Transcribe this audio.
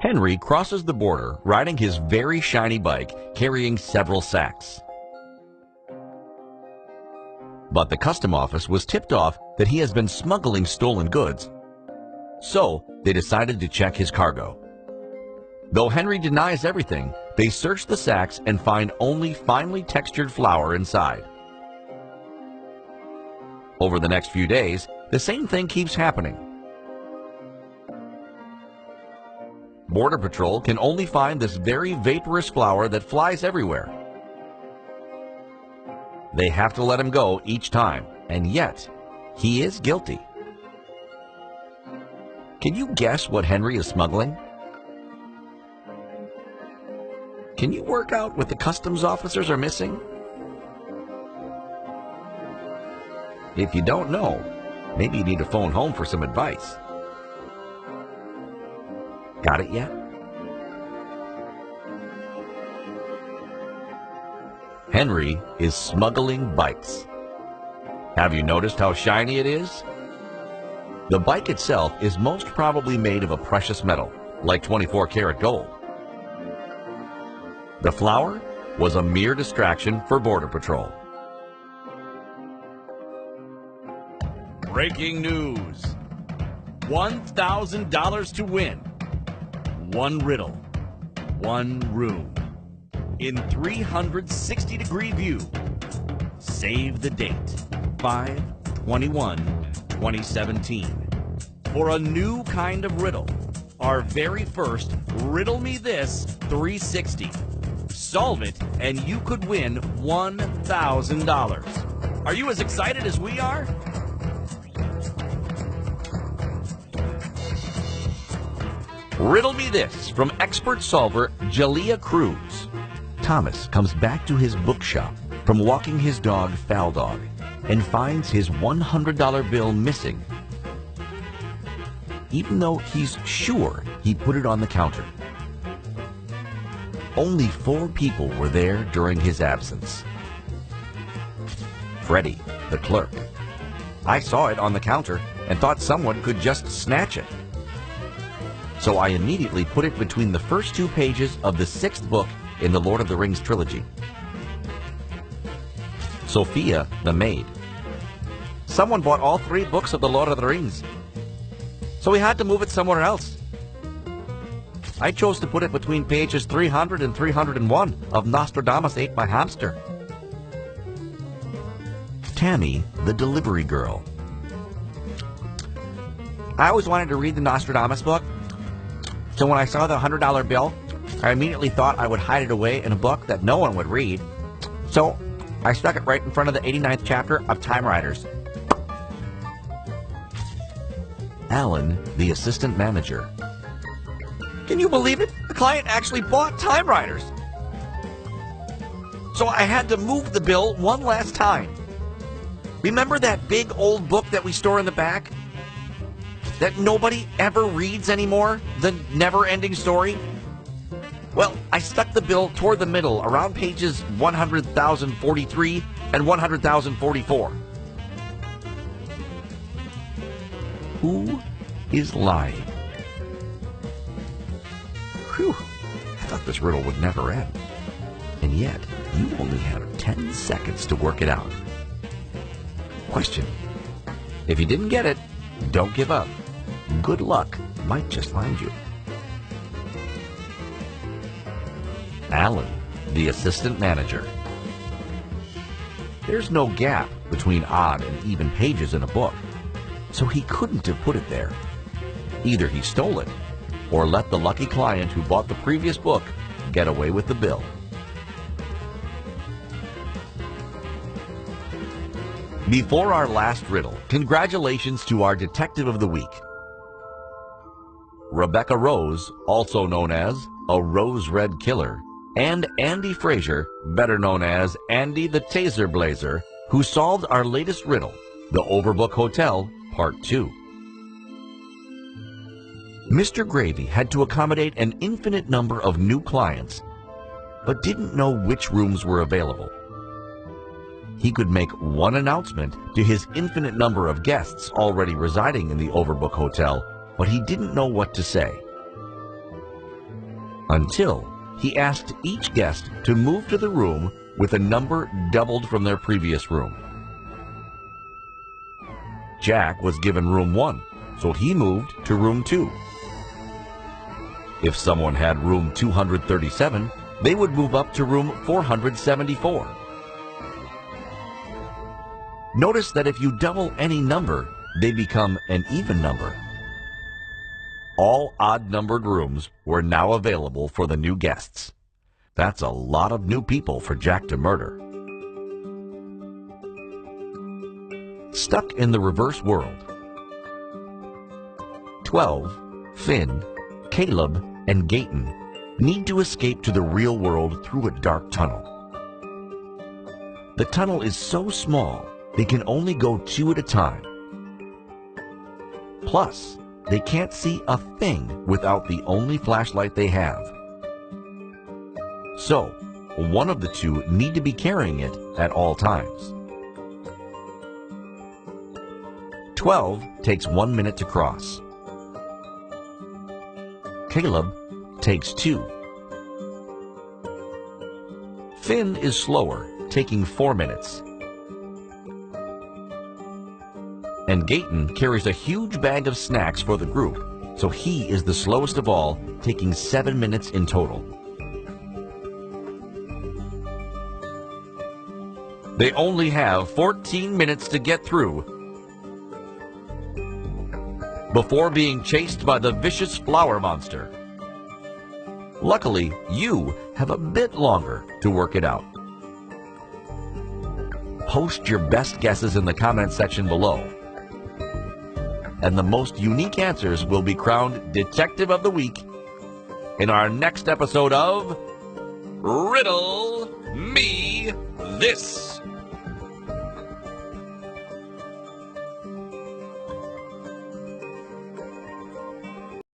Henry crosses the border riding his very shiny bike, carrying several sacks. But the custom office was tipped off that he has been smuggling stolen goods. So they decided to check his cargo. Though Henry denies everything, they search the sacks and find only finely textured flour inside. Over the next few days, the same thing keeps happening. Border Patrol can only find this very vaporous flour that flies everywhere. They have to let him go each time, and yet, he is guilty. Can you guess what Henry is smuggling? Can you work out what the customs officers are missing? If you don't know, maybe you need to phone home for some advice. Got it yet? Henry is smuggling bikes. Have you noticed how shiny it is? The bike itself is most probably made of a precious metal, like 24-karat gold. The flour was a mere distraction for Border Patrol. Breaking news. $1,000 to win. One riddle. One room. In 360-degree view. Save the date. 5/21/2017. For a new kind of riddle. Our very first Riddle Me This 360. Solve it and you could win $1,000. Are you as excited as we are? Riddle Me This from expert solver Jalea Cruz. Thomas comes back to his bookshop from walking his dog Faldog and finds his $100 bill missing, even though he's sure he put it on the counter. Only 4 people were there during his absence. Freddie, the clerk. I saw it on the counter and thought someone could just snatch it. So I immediately put it between the first 2 pages of the 6th book in the Lord of the Rings trilogy. Sophia, the maid. Someone bought all 3 books of the Lord of the Rings, so we had to move it somewhere else. I chose to put it between pages 300 and 301 of Nostradamus Ate My Hamster. Tammy, the delivery girl. I always wanted to read the Nostradamus book, so when I saw the $100 bill, I immediately thought I would hide it away in a book that no one would read. So I stuck it right in front of the 89th chapter of Time Riders. Alan, the assistant manager. Can you believe it? The client actually bought Time Riders. So I had to move the bill one last time. Remember that big old book that we store in the back? That nobody ever reads anymore? The never-ending story? Well, I stuck the bill toward the middle, around pages 100,043 and 100,044. Who is lying? Whew, I thought this riddle would never end. And yet, you only have 10 seconds to work it out. Question. If you didn't get it, don't give up. Good luck might just find you. Alan, the assistant manager. There's no gap between odd and even pages in a book, so he couldn't have put it there. Either he stole it, or let the lucky client who bought the previous book get away with the bill. Before our last riddle, congratulations to our Detective of the Week. Rebecca Rose, also known as a Rose Red Killer, and Andy Frazier, better known as Andy the Taser Blazer, who solved our latest riddle, the Overbook Hotel, Part 2. Mr. Gravy had to accommodate an infinite number of new clients, but didn't know which rooms were available. He could make one announcement to his infinite number of guests already residing in the Overbook Hotel, but he didn't know what to say. until he asked each guest to move to the room with a number doubled from their previous room. Jack was given room 1, so he moved to room 2. If someone had room 237, they would move up to room 474. Notice that if you double any number, they become an even number. All odd-numbered rooms were now available for the new guests. That's a lot of new people for Jack to murder. Stuck in the reverse world. 12, Finn, Caleb, and Gaten need to escape to the real world through a dark tunnel. The tunnel is so small, they can only go 2 at a time. Plus, they can't see a thing without the only flashlight they have. So, one of the two need to be carrying it at all times. 12 takes 1 minute to cross. Caleb takes 2. Finn is slower, taking 4 minutes. And Gaten carries a huge bag of snacks for the group, so he is the slowest of all, taking 7 minutes in total. They only have 14 minutes to get through before being chased by the vicious flower monster. Luckily, you have a bit longer to work it out. Post your best guesses in the comment section below, and the most unique answers will be crowned Detective of the Week in our next episode of Riddle Me This.